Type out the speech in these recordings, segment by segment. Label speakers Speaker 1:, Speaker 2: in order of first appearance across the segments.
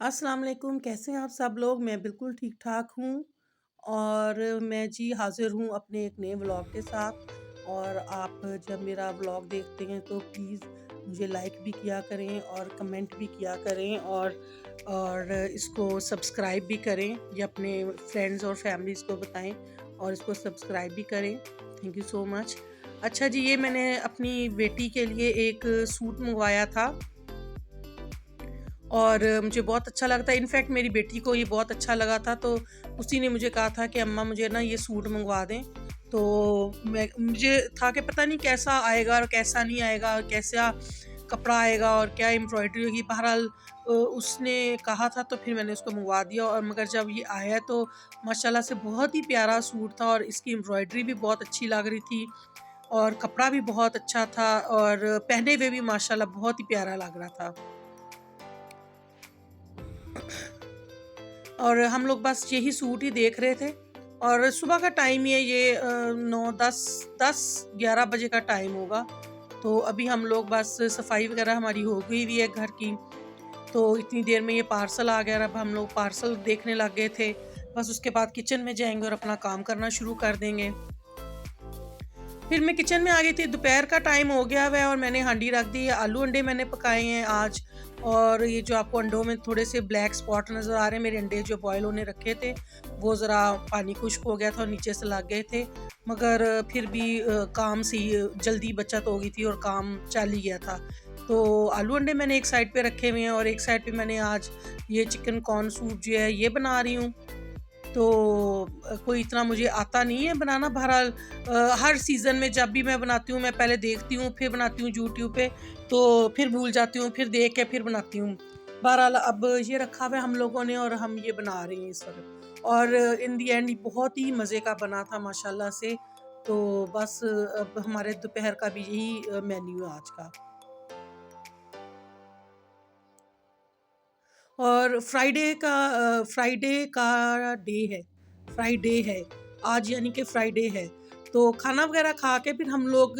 Speaker 1: अस्सलाम वालेकुम, कैसे हैं आप सब लोग? मैं बिल्कुल ठीक-ठाक हूँ और मैं जी हाज़िर हूँ अपने एक नए व्लॉग के साथ। और आप जब मेरा व्लॉग देखते हैं तो प्लीज़ मुझे लाइक भी किया करें और कमेंट भी किया करें और इसको सब्सक्राइब भी करें या अपने फ्रेंड्स और फैमिलीज़ को बताएँ और इसको सब्सक्राइब भी करें। Thank you so much. अच्छा जी, ये मैंने अपनी बेटी के लिए एक सूट मँगवाया था और मुझे बहुत अच्छा लगा था। इनफैक्ट मेरी बेटी को ये बहुत अच्छा लगा था, तो उसी ने मुझे कहा था कि अम्मा मुझे ना ये सूट मँगवा दें। तो मुझे था कि पता नहीं कैसा आएगा और कैसा नहीं आएगा और कैसा कपड़ा आएगा और क्या एम्ब्रॉयडरी होगी। बहरहाल उसने कहा था तो फिर मैंने उसको मँगवा दिया और मगर जब ये आया तो माशाल्लाह से बहुत ही प्यारा सूट था और इसकी एम्ब्रॉयडरी भी बहुत अच्छी लग रही थी और कपड़ा भी बहुत अच्छा था और पहने हुए भी माशाल्लाह बहुत ही प्यारा लग रहा था। और हम लोग बस यही सूट ही देख रहे थे और सुबह का टाइम ही है ये 9 10 11 बजे का टाइम होगा। तो अभी हम लोग बस सफाई वगैरह हमारी हो गई हुई है घर की। तो इतनी देर में ये पार्सल आ गया और अब हम लोग पार्सल देखने लग गए थे। बस उसके बाद किचन में जाएँगे और अपना काम करना शुरू कर देंगे। फिर मैं किचन में आ गई थी, दोपहर का टाइम हो गया हुआ है और मैंने हांडी रख दी है। आलू अंडे मैंने पकाए हैं आज और ये जो आपको अंडों में थोड़े से ब्लैक स्पॉट नज़र आ रहे हैं, मेरे अंडे जो बॉयल होने रखे थे, वो ज़रा पानी खुश्क हो गया था और नीचे से लग गए थे। मगर फिर भी काम से जल्दी बचत हो गई थी और काम चल ही गया था। तो आलू अंडे मैंने एक साइड पे रखे हुए हैं और एक साइड पे मैंने आज ये चिकन कॉर्न सूप जो है ये बना रही हूँ। तो कोई इतना मुझे आता नहीं है बनाना। बहरहाल हर सीज़न में जब भी मैं बनाती हूँ मैं पहले देखती हूँ फिर बनाती हूँ यूट्यूब पे, तो फिर भूल जाती हूँ, फिर देख के फिर बनाती हूँ। बहरहाल अब ये रखा हुआ है हम लोगों ने और हम ये बना रहे हैं इस वक़्त और इन द एंड बहुत ही मज़े का बना था माशाल्लाह से। तो बस अब हमारे दोपहर का भी यही मेन्यू है आज का। और फ्राइडे का डे है, फ्राइडे है, आज यानी कि फ्राइडे है। तो खाना वगैरह खा के फिर हम लोग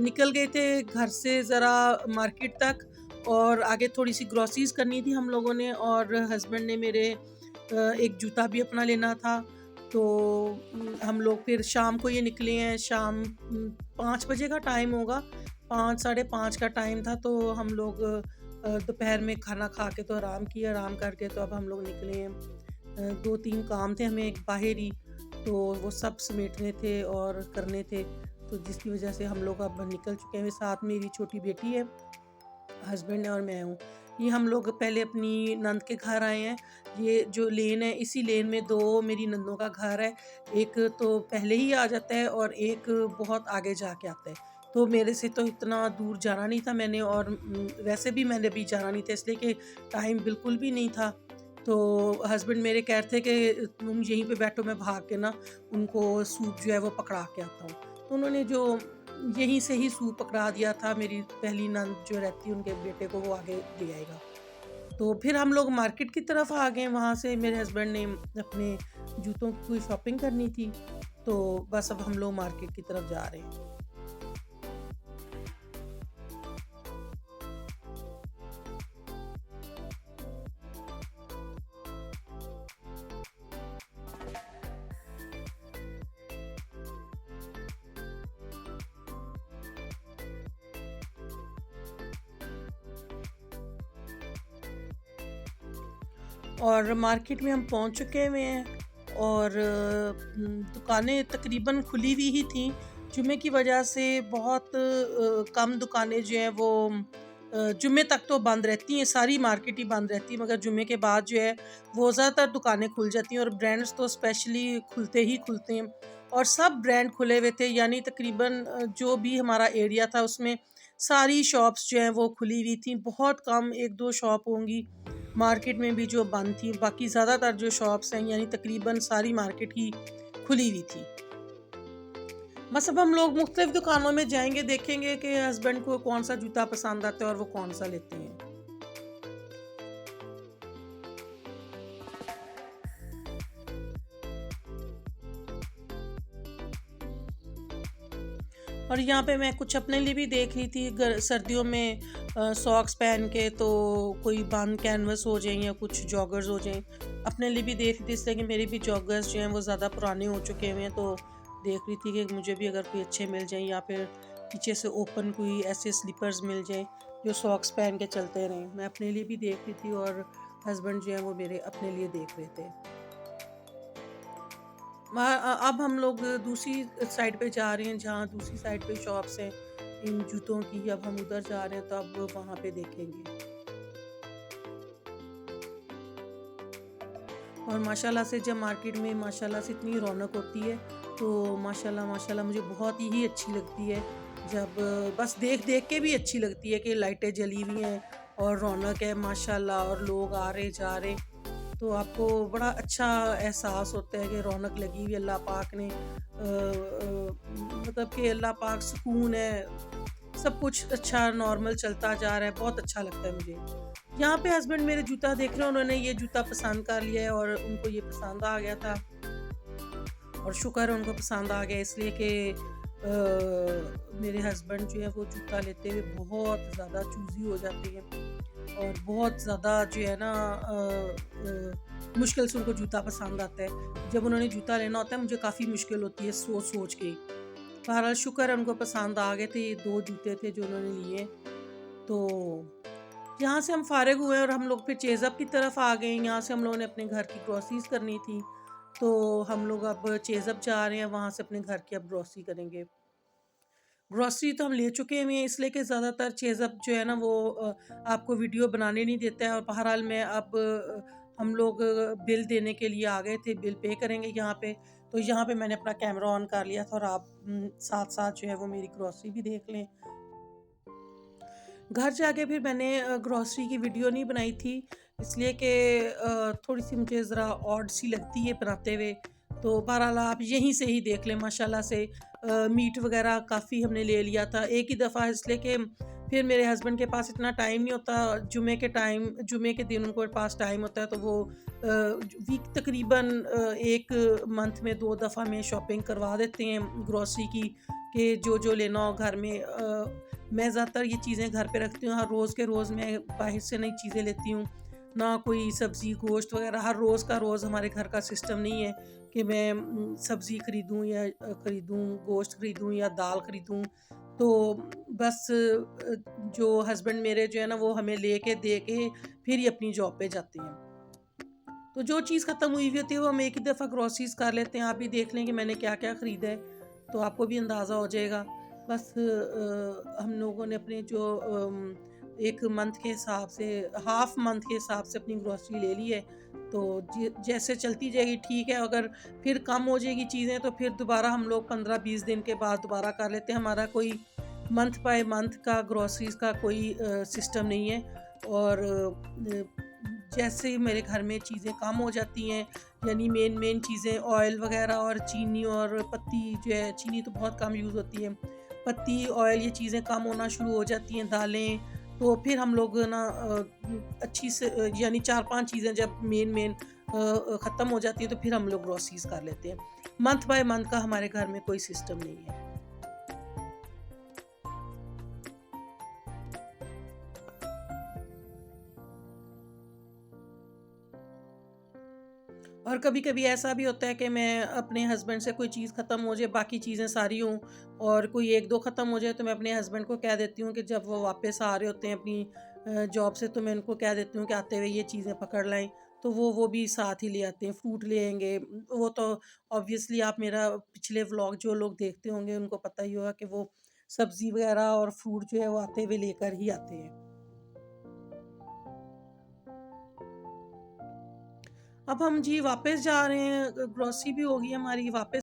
Speaker 1: निकल गए थे घर से ज़रा मार्केट तक और आगे थोड़ी-सी ग्रोसरीज़ करनी थी हम लोगों ने और हस्बैंड ने मेरे एक जूता भी अपना लेना था। तो हम लोग फिर शाम को ये निकले हैं, शाम 5 बजे का टाइम होगा, 5 साढ़े 5 का टाइम था तो हम लोग दोपहर में खाना खा के तो आराम किया, आराम करके तो अब हम लोग निकले हैं। 2-3 काम थे हमें बाहर ही, तो वो सब समेटने थे और करने थे, तो जिसकी वजह से हम लोग अब निकल चुके हैं। साथ मेरी छोटी बेटी है, हस्बैंड है और मैं हूँ। ये हम लोग पहले अपनी नंद के घर आए हैं। ये जो लेन है इसी लेन में 2 मेरी नंदों का घर है। एक तो पहले ही आ जाता है और एक बहुत आगे जाके आता है। तो मेरे से तो इतना दूर जाना नहीं था मैंने और वैसे भी मैंने अभी जाना नहीं था इसलिए कि टाइम बिल्कुल भी नहीं था। तो हस्बैंड मेरे कह रहे थे कि तुम यहीं पे बैठो, मैं भाग के ना उनको सूप जो है वो पकड़ा के आता हूँ। तो उन्होंने जो यहीं से ही सूप पकड़ा दिया था, मेरी पहली नंद जो रहती है उनके बेटे को वो आगे ले आएगा। तो फिर हम लोग मार्केट की तरफ आ गए, वहाँ से मेरे हस्बैंड ने अपने जूतों की कोई शॉपिंग करनी थी, तो बस अब हम लोग मार्केट की तरफ जा रहे हैं। और मार्केट में हम पहुंच चुके हुए हैं और दुकानें तकरीबन खुली हुई ही थी। जुमे की वजह से बहुत कम दुकानें जो हैं वो जुमे तक तो बंद रहती हैं, सारी मार्केट ही बंद रहती है, मगर जुमे के बाद जो है वो ज़्यादातर दुकानें खुल जाती हैं और ब्रांड्स तो स्पेशली खुलते ही खुलते हैं और सब ब्रांड खुले हुए थे। यानी तकरीबन जो भी हमारा एरिया था उसमें सारी शॉप्स जो हैं वो खुली हुई थी। बहुत कम 1-2 शॉप होंगी मार्केट में भी जो बंद थी, बाकी ज़्यादातर जो शॉप्स हैं यानी तकरीबन सारी मार्केट ही खुली हुई थी। बस अब हम लोग मुख्तलिफ दुकानों में जाएंगे, देखेंगे कि हस्बैंड को कौन सा जूता पसंद आता है और वो कौन सा लेते हैं। और यहाँ पे मैं कुछ अपने लिए भी देख रही थी, सर्दियों में सॉक्स पहन के, तो कोई बंद कैनवस हो जाएँ या कुछ जॉगर्स हो जाएँ। अपने लिए भी देख रही थी, इसलिए कि मेरे भी जॉगर्स जो हैं वो ज़्यादा पुराने हो चुके हुए हैं, तो देख रही थी कि मुझे भी अगर कोई अच्छे मिल जाएँ या फिर पीछे से ओपन कोई ऐसे स्लीपर्स मिल जाएँ जो सॉक्स पहन के चलते रहें। मैं अपने लिए भी देख रही थी और हस्बैंड जो हैं वो मेरे अपने लिए देख रहे थे। अब हम लोग दूसरी साइड पे जा रहे हैं, जहाँ दूसरी साइड पे शॉप्स हैं इन जूतों की। अब हम उधर जा रहे हैं, तो अब वहाँ पे देखेंगे। और माशाल्लाह से जब मार्केट में माशाल्लाह से इतनी रौनक होती है, तो माशाल्लाह माशाल्लाह मुझे बहुत ही अच्छी लगती है। जब बस देख देख के भी अच्छी लगती है कि लाइटें जली हुई हैं और रौनक है माशाल्लाह, और लोग आ रहे जा रहे, तो आपको बड़ा अच्छा एहसास होता है कि रौनक लगी हुई है। अल्लाह पाक ने मतलब कि अल्लाह पाक सुकून है, सब कुछ अच्छा नॉर्मल चलता जा रहा है, बहुत अच्छा लगता है मुझे। यहाँ पे हस्बैंड मेरे जूता देख रहे हैं, उन्होंने ये जूता पसंद कर लिया है और उनको ये पसंद आ गया था, और शुक्र है उनको पसंद आ गया, इसलिए कि मेरे हस्बैंड जो है वो जूता लेते हुए बहुत ज़्यादा चूज़ी हो जाते हैं, और बहुत ज़्यादा जो है ना मुश्किल से उनको जूता पसंद आता है। जब उन्होंने जूता लेना होता है मुझे काफ़ी मुश्किल होती है सोच सोच के। बहरहाल शुक्र है उनको पसंद आ गए थे, ये 2 जूते थे जो उन्होंने लिए। तो यहाँ से हम फ़ारिग हुए और हम लोग फिर चेज़अप की तरफ आ गए। यहाँ से हम लोगों ने अपने घर की ग्रोसरीज़ करनी थी, तो हम लोग अब चेज़अप जा रहे हैं, वहाँ से अपने घर की अब ग्रोसरी करेंगे। ग्रोसरी तो हम ले चुके हुए हैं, इसलिए कि ज़्यादातर चेज़अप जो है ना वो आपको वीडियो बनाने नहीं देता है, और बहरहाल मैं अब हम लोग बिल देने के लिए आ गए थे, बिल पे करेंगे यहाँ पे। तो यहाँ पे मैंने अपना कैमरा ऑन कर लिया था, और आप साथ-साथ जो है वो मेरी ग्रोसरी भी देख लें। घर जाके फिर मैंने ग्रोसरी की वीडियो नहीं बनाई थी, इसलिए कि थोड़ी-सी मुझे ज़रा ऑड सी लगती है बनाते हुए। तो बहरहाल आप यहीं से ही देख लें माशाल्लाह से। मीट वग़ैरह काफ़ी हमने ले लिया था एक ही दफ़ा, इसलिए कि फिर मेरे हस्बैंड के पास इतना टाइम नहीं होता। जुमे के दिन उनके पास टाइम होता है, तो वो वीक तकरीबन 1 मंथ में 2 दफ़ा में शॉपिंग करवा देते हैं ग्रोसरी की, कि जो लेना हो घर में। मैं ज़्यादातर ये चीज़ें घर पे रखती हूँ, हर रोज़ के रोज़ मैं बाहर से नई चीज़ें लेती हूँ, ना कोई सब्ज़ी गोश्त वग़ैरह हर रोज़ का रोज़। हमारे घर का सिस्टम नहीं है कि मैं सब्ज़ी खरीदूँ या गोश्त खरीदूँ या दाल खरीदूँ। तो बस जो हस्बैंड मेरे जो है ना वो हमें लेके दे के फिर ही अपनी जॉब पे जाते हैं। तो जो चीज़ ख़त्म हुई हुई होती है वो हम एक ही दफ़ा ग्रोसरीज़ कर लेते हैं। आप भी देख लें कि मैंने क्या-क्या ख़रीदा है, तो आपको भी अंदाज़ा हो जाएगा। बस हम लोगों ने अपने जो 1 मंथ के हिसाब से, हाफ़ मंथ के हिसाब से अपनी ग्रोसरी ले ली है। तो जैसे चलती जाएगी ठीक है, अगर फिर कम हो जाएगी चीज़ें तो फिर दोबारा हम लोग 15-20 दिन के बाद दोबारा कर लेते हैं। हमारा कोई मंथ बाय मंथ का ग्रोसरीज़ का कोई सिस्टम नहीं है। और जैसे ही मेरे घर में चीज़ें कम हो जाती हैं, यानी मेन चीज़ें ऑयल वगैरह और चीनी और पत्ती जो है, चीनी तो बहुत कम यूज़ होती है, पत्ती, ऑयल, ये चीज़ें कम होना शुरू हो जाती हैं, दालें, तो फिर हम लोग ना अच्छी से यानी 4-5 चीज़ें जब मेन ख़त्म हो जाती हैं तो फिर हम लोग ग्रोसरीज़ कर लेते हैं। मंथ बाय मंथ का हमारे घर में कोई सिस्टम नहीं है। और कभी-कभी ऐसा भी होता है कि मैं अपने हस्बैंड से कोई चीज़ ख़त्म हो जाए, बाकी चीज़ें सारी हों, और कोई 1-2 ख़त्म हो जाए, तो मैं अपने हस्बैंड को कह देती हूँ कि जब वो वापस आ रहे होते हैं अपनी जॉब से, तो मैं उनको कह देती हूँ कि आते हुए ये चीज़ें पकड़ लाएँ, तो वो भी साथ ही ले आते हैं। फ्रूट ले आएँगे, वो तो ऑब्वियसली आप मेरा पिछले व्लॉग जो लोग देखते होंगे उनको पता ही होगा कि वो सब्ज़ी वग़ैरह और फ्रूट जो है वो आते हुए लेकर ही आते हैं। अब हम जी वापस जा रहे हैं, ग्रोसरी भी हो गई हमारी, वापस